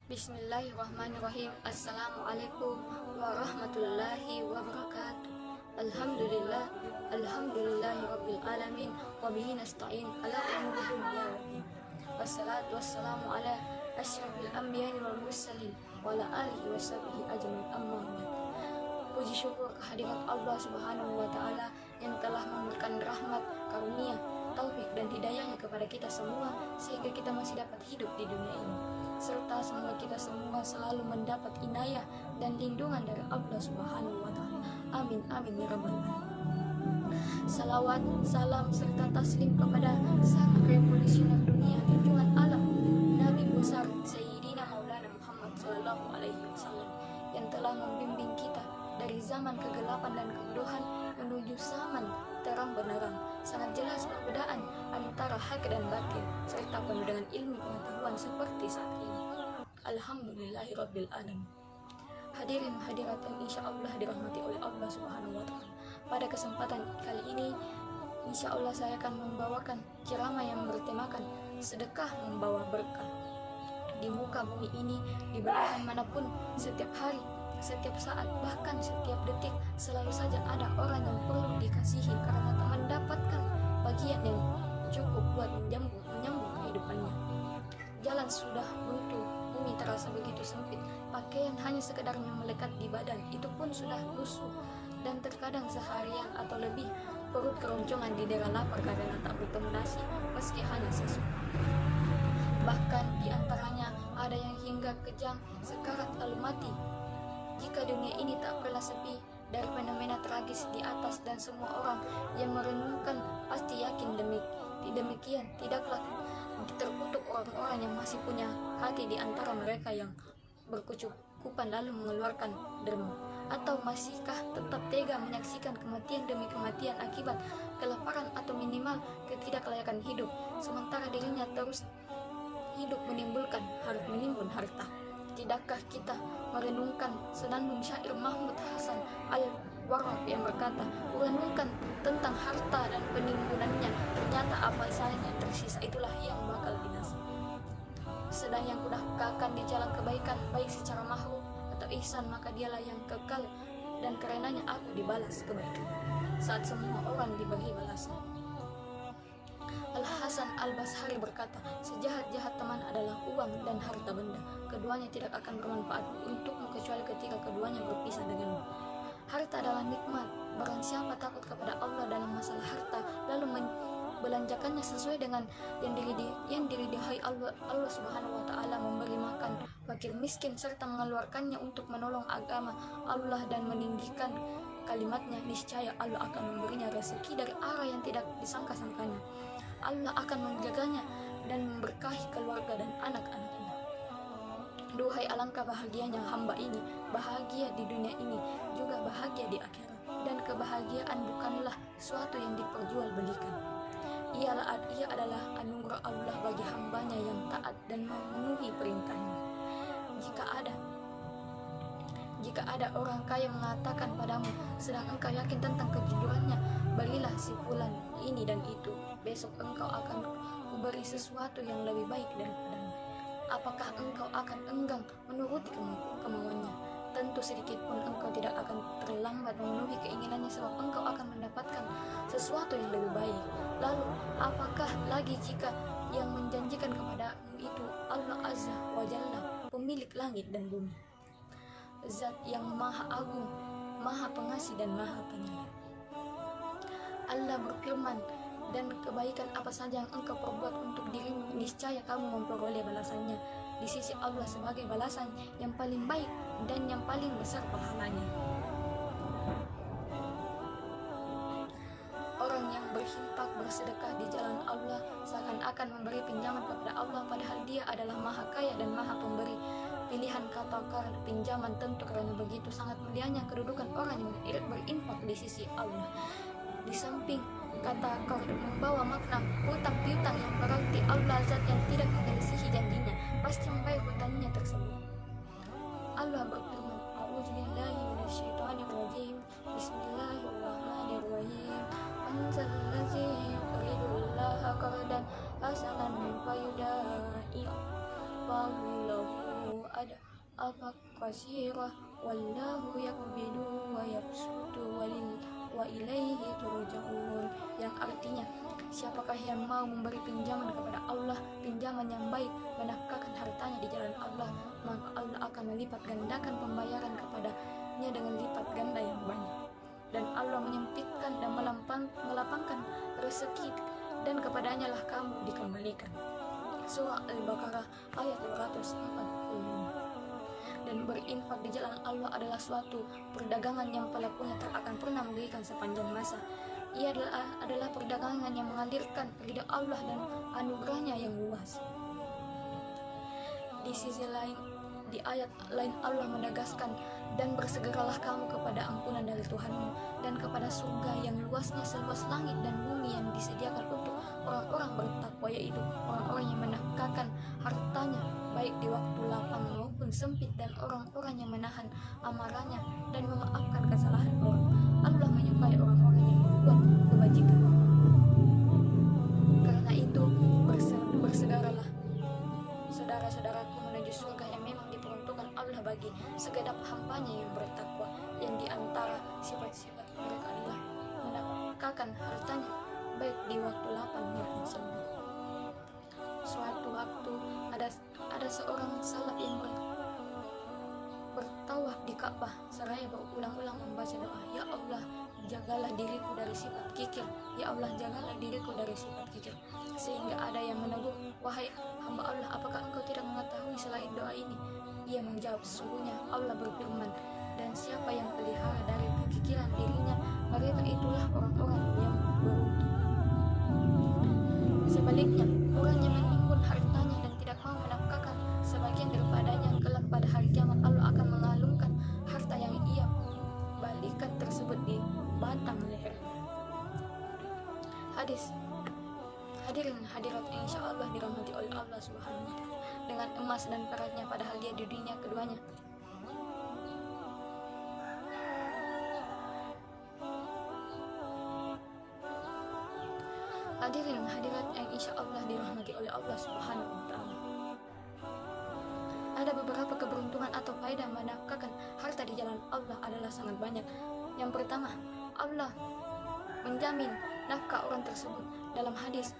Bismillahirrahmanirrahim. Assalamualaikum warahmatullahi wabarakatuh. Alhamdulillah, alhamdulillahi alamin. Wa bihi nasta'in ala umuri dunya waddin. Wassalatu wassalamu ala asyrafil anbiya'i wal mursalin wa ala alihi washabihi ajmain, amma ba'd. Puji syukur kehadirat Allah Subhanahu wa taala yang telah memberikan rahmat, karunia, taufik dan hidayahnya kepada kita semua sehingga kita masih dapat hidup di dunia ini, serta semoga kita semua selalu mendapat inayah dan lindungan dari Allah Subhanahu wa taala. Amin amin ya rabbal alamin. Salawat, salam serta taslim kepada sang revolusioner dunia, junjungan alam, Nabi besar Sayyidina Maulana Muhammad sallallahu alaihi wasallam yang telah membimbing kita dari zaman kegelapan dan kebodohan menuju zaman terang benderang. Sangat jelas perbedaan antara hak dan batil, serta penuh dengan ilmu pengetahuan seperti saat ini. Alhamdulillahirabbil alamin. Hadirin hadirat yang insya Allah dirahmati oleh Allah Subhanahu wa taala. Pada kesempatan kali ini insya Allah saya akan membawakan ceramah yang bertemakan sedekah membawa berkah. Di muka bumi ini, di belahan manapun, setiap hari, setiap saat, bahkan setiap detik, selalu saja ada orang yang perlu dikasihi karena tak mendapatkan bagian yang cukup buat menyambung kehidupannya. Jalan sudah buntu, bumi terasa begitu sempit, pakaian hanya sekedarnya melekat di badan, itu pun sudah lusuh, dan terkadang seharian atau lebih perut keroncongan di daerah lapar karena tak bertemu nasi meski hanya sesuap. Bahkan di antaranya ada yang hingga kejang sekarat lalu mati. Jika dunia ini tak pernah sepi dari fenomena tragis di atas dan semua orang yang merenungkan pasti yakin demikian, tidaklah terkutuk orang-orang yang masih punya hati di antara mereka yang berkecukupan lalu mengeluarkan derma. Atau masihkah tetap tega menyaksikan kematian demi kematian akibat kelaparan atau minimal ketidaklayakan hidup, sementara dirinya terus hidup menimbun harta. Tidakkah kita merenungkan senandung syair Mahmud Hasan Al-Warraq yang berkata, "Renungkan tentang harta dan penimbunannya, ternyata apa saja yang tersisa itulah yang bakal binasa. Sedang yang kudahkakan di jalan kebaikan, baik secara makhluk atau ihsan, maka dialah yang kekal, dan karenanya aku dibalas kebaikan saat semua orang dibagi balasan." Al-Hasan Al-Basri berkata, "Sejahat-jahat teman adalah uang dan harta benda. Keduanya tidak akan bermanfaat untukmu kecuali ketika keduanya berpisah denganmu. Harta adalah nikmat. Barang siapa takut kepada Allah dalam masalah harta, lalu membelanjakannya sesuai dengan yang diridhai Allah Subhanahu wa taala, memberi makan fakir miskin serta mengeluarkannya untuk menolong agama Allah dan meninggikan kalimatnya, niscaya Allah akan memberinya rezeki dari arah yang tidak disangka-sangkanya. Allah akan menjaganya dan memberkahi keluarga dan anak-anaknya. Duhai alangkah bahagianya hamba ini, bahagia di dunia ini, juga bahagia di akhirat. Dan kebahagiaan bukanlah suatu yang diperjualbelikan. Ia adalah anugerah Allah bagi hambanya yang taat dan memenuhi perintahnya. Jika ada orang kaya mengatakan padamu, sedang engkau yakin tentang kejujurannya, berilah si fulan ini dan itu, besok engkau akan kuberi sesuatu yang lebih baik daripadanya. Apakah engkau akan enggan menuruti kemauannya? Tentu sedikit pun engkau tidak akan terlambat memenuhi keinginannya, sebab engkau akan mendapatkan sesuatu yang lebih baik. Lalu apakah lagi jika yang menjanjikan kepadamu itu Allah Azza wa Jalla, pemilik langit dan bumi, Zat yang maha agung, maha pengasih dan maha penyayang. Allah berfirman, "Dan kebaikan apa saja yang engkau perbuat untuk dirimu, niscaya kamu memperoleh balasannya di sisi Allah sebagai balasan yang paling baik dan yang paling besar pahalanya." Orang yang berinfak bersedekah di jalan Allah seakan-akan memberi pinjaman kepada Allah, padahal Dia adalah maha kaya dan maha pemberi. Pilihan kata pinjaman tentu karena begitu sangat mulianya kedudukan orang yang berinfak di sisi Allah. Di samping kata membawa makna hutang piutang yang berarti Allah zat yang tidak menyelisihi janjinya pasti membayar hutangnya tersebut. Allah berfirman, "A'udzubillahi minasyaitonirrajim. Bismillahirrahmanirrahim. Anzalallazi yuqridullaha qardan hasanan fayudai'ahu afaq qasirah wallahu yaqbidu wa yabsutu wa ilaihi turja'un, yang artinya, siapakah yang mau memberi pinjaman kepada Allah, pinjaman yang baik, menafkahkan hartanya di jalan Allah, maka Allah akan melipat gandakan pembayaran kepadanya dengan lipat ganda yang banyak. Dan Allah menyempitkan dan melapangkan rezeki, dan kepadanya lah kamu dikembalikan. Surah Al-Baqarah ayat 245. Dan berinfak di jalan Allah adalah suatu perdagangan yang pelakunya tak akan pernah merugikan sepanjang masa. Ia adalah perdagangan yang mengalirkan ridha Allah dan anugerahnya yang luas. Di sisi lain, di ayat lain Allah menegaskan, dan bersegeralah kamu kepada ampunan dari Tuhanmu dan kepada surga yang luasnya seluas langit dan bumi yang disediakan untuk orang-orang bertakwa, yaitu orang-orang yang menafkahkan hartanya baik di waktu lapang maupun sempit, dan orang-orang yang menahan amarahnya dan memaafkan kesalahan orang. Allah menyukai orang-orang yang berbuat kebajikan. Karena itu bersegeralah saudara-saudaraku menuju surga yang memang diperuntukkan Allah bagi segenap hambanya yang bertakwa, yang diantara sifat-sifat mereka adalah menafkahkan hartanya baik di waktu lapang maupun sempit. Suatu waktu ada seorang salaf yang bertawaf di Ka'bah seraya berulang-ulang membaca doa, ya Allah, jagalah diriku dari sifat kikir, ya Allah, jagalah diriku dari sifat kikir. Sehingga ada yang menegur, wahai hamba Allah, apakah engkau tidak mengetahui selain doa ini? Ia menjawab, sesungguhnya Allah berfirman, dan siapa yang pelihara dari kekikiran dirinya, mereka itulah orang-orang yang beruntung. Sebaliknya, orang yang menimbun hartanya dan tidak mau menafkahkan sebagian daripadanya, kelak pada hari kiamat Allah akan mengalungkan harta yang ia balikan tersebut di batang leher. Hadirin hadirat yang insya Allah dirahmati oleh Allah Subhanahu wa Ta'ala, dengan emas dan peraknya padahal dia di dunia keduanya hadirin hadirat yang insya Allah dirahmati oleh Allah Subhanahu wa Ta'ala. Ada beberapa keberuntungan atau faedah menafkahkan harta di jalan Allah adalah sangat banyak. Yang pertama, Allah menjamin nafkah orang tersebut. Dalam hadis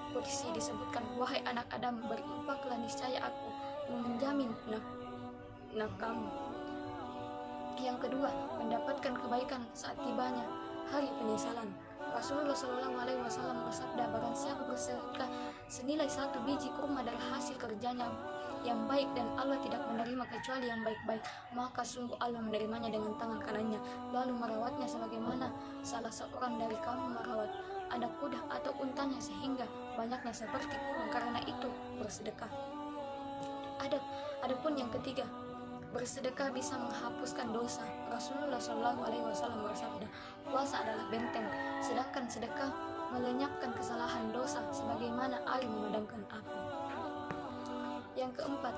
qudsi disebutkan, wahai anak Adam, berinfaklah, niscaya aku menjamin nafkahmu. Yang kedua, mendapatkan kebaikan saat tibanya hari penyesalan. Rasulullah SAW bersabda, barang siapa bersedekah senilai 1 biji kurma dari hasil kerjanya yang baik dan Allah tidak menerima kecuali yang baik-baik, maka sungguh Allah menerimanya dengan tangan kanannya, lalu merawatnya sebagaimana salah seorang dari kamu merawat anak kuda atau untanya sehingga banyaknya seperti kurma. Karena itu bersedekah. Adapun yang ketiga, bersedekah bisa menghapuskan dosa. Rasulullah SAW bersabda, puasa adalah benteng, sedangkan sedekah melenyapkan kesalahan dosa sebagaimana air memadamkan api. Yang keempat,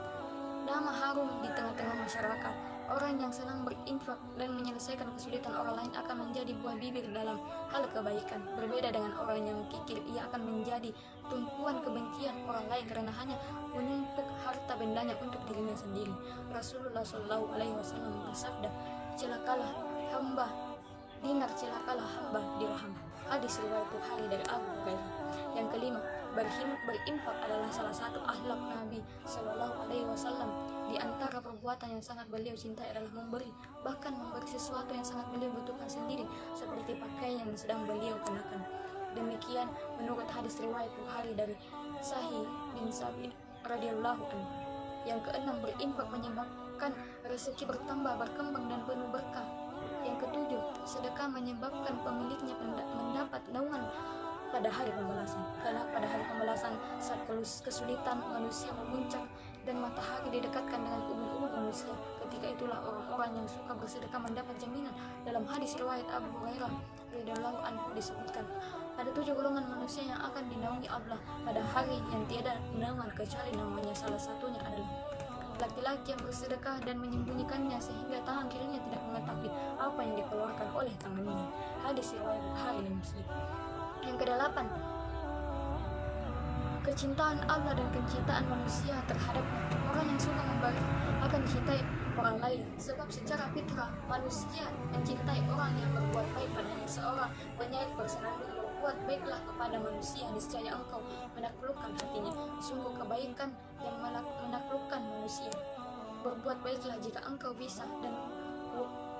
nama harum di tengah-tengah masyarakat. Orang yang senang berinfak dan menyelesaikan kesulitan orang lain akan menjadi buah bibir dalam hal kebaikan. Berbeda dengan orang yang kikir, ia akan menjadi tumpuan kebencian orang lain karena hanya menumpuk harta bendanya untuk dirinya sendiri. Rasulullah SAW bersabda, celakalah hamba dinar, celakalah hamba dirham. Hadis riwayat Bukhari dari Abu Hurairah. Yang kelima, berinfak adalah salah satu akhlak Nabi SAW. Di antara perbuatan yang sangat beliau cintai adalah memberi, bahkan memberi sesuatu yang sangat beliau butuhkan sendiri, seperti pakaian yang sedang beliau kenakan. Demikian menurut hadis riwayat Bukhari dari Sahih bin Sabit radhiyallahu anhu. Yang keenam, berinfak menyebabkan rezeki bertambah, berkembang dan penuh berkah. Yang ketujuh, sedekah menyebabkan pemiliknya mendapat naungan pada hari pembalasan. Karena pada hari pembalasan, saat kesulitan manusia memuncak dan matahari didekatkan dengan ubun-ubun manusia, ketika itulah orang-orang yang suka bersedekah mendapat jaminan. Dalam hadis riwayat Abu Hurairah radhiyallahu anhu disebutkan, ada 7 golongan manusia yang akan dinaungi Allah pada hari yang tiada naungan kecuali naungannya. Salah satunya adalah laki-laki yang bersedekah dan menyembunyikannya sehingga tangan kirinya tidak mengetahui apa yang dikeluarkan oleh tangannya. Hadis riwayat Bukhari dan Muslim. Yang kedelapan, kecintaan Allah dan kecintaan manusia terhadapnya. Orang yang suka memberi akan dicintai mencintai orang lain, sebab secara fitrah manusia mencintai orang yang berbuat baik padanya. Seorang penyair bersenandung, berbuat baiklah kepada manusia, niscaya engkau menaklukkan hatinya. Sungguh kebaikan yang menaklukkan manusia. Berbuat baiklah jika engkau bisa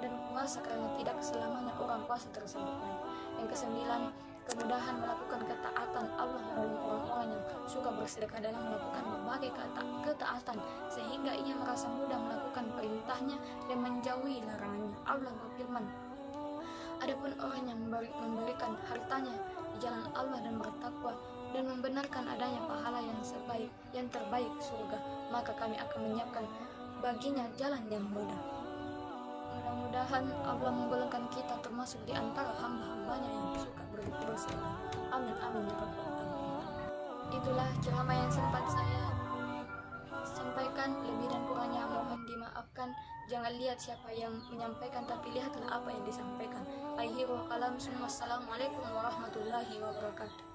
dan kuasa, karena tidak selamanya orang kuasa tersebut baik. Yang kesembilan, kemudahan melakukan ketaatan Allah menolong orang-orang yang suka bersedekah dalam melakukan berbagai ketaatan, sehingga ia merasa mudah melakukan perintahnya dan menjauhi larangannya. Allah berfirman, adapun orang yang memberikan hartanya di jalan Allah dan bertakwa dan membenarkan adanya pahala yang terbaik surga, maka kami akan menyiapkan baginya jalan yang mudah. Mudah-mudahan Allah menggolongkan kita termasuk di antara hamba-hambanya yang suka bersedekah. Amin amin ya rabbal alamin. Itulah ceramah yang sempat saya sampaikan, lebih dan kurangnya mohon dimaafkan. Jangan lihat siapa yang menyampaikan, tapi lihatlah apa yang disampaikan. Akhirul kalam, assalamualaikum warahmatullahi wabarakatuh.